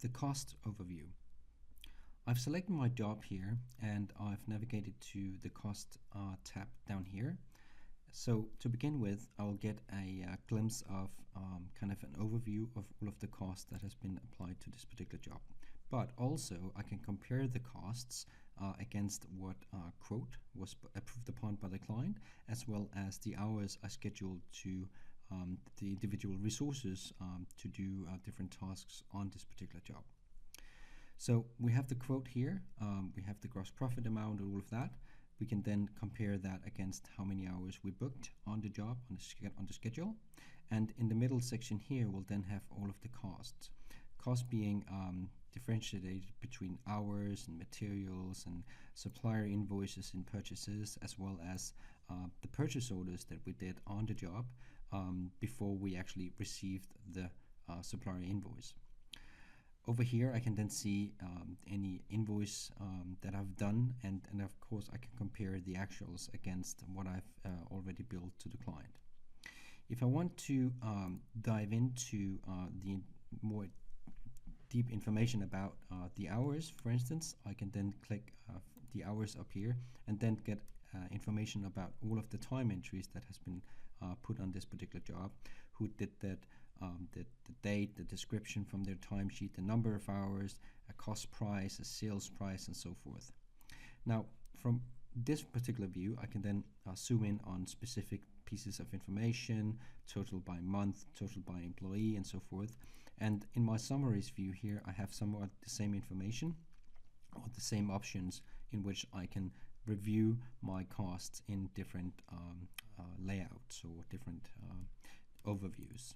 the cost overview. I've selected my job here and I've navigated to the cost tab down here. So to begin with, I'll get a glimpse of kind of an overview of all of the costs that has been applied to this particular job. But also I can compare the costs against what quote was approved upon by the client, as well as the hours I scheduled to the individual resources to do different tasks on this particular job. So we have the quote here, we have the gross profit amount, all of that. We can then compare that against how many hours we booked on the job, on the schedule. And in the middle section here, we'll then have all of the costs. Cost being differentiated between hours and materials and supplier invoices and purchases, as well as the purchase orders that we did on the job before we actually received the supplier invoice. Over here, I can then see any invoice that I've done, and of course I can compare the actuals against what I've already billed to the client. If I want to dive into the more deep information about the hours, for instance, I can then click the hours up here and then get information about all of the time entries that has been put on this particular job, who did that, the date, the description from their timesheet, the number of hours, a cost price, a sales price, and so forth. Now, from this particular view, I can then zoom in on specific pieces of information, total by month, total by employee, and so forth. And in my summaries view here, I have somewhat the same information or the same options in which I can review my costs in different layouts or different overviews.